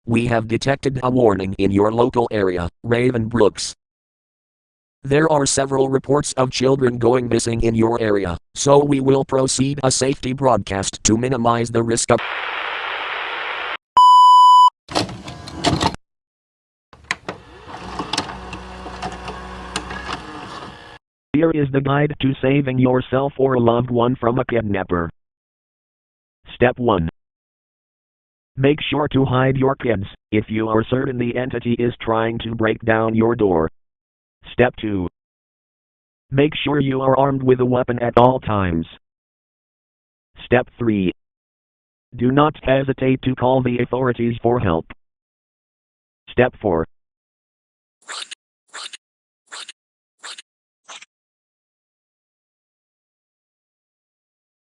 We have detected a warning in your local area, Raven Brooks. There are several reports of children going missing in your area, so we will proceed a safety broadcast to minimize the risk of. Here is the guide to saving yourself or a loved one from a kidnapper. Step 1. Make sure to hide your kids, if you are certain the entity is trying to break down your door. Step 2. Make sure you are armed with a weapon at all times. Step 3. Do not hesitate to call the authorities for help. Step 4.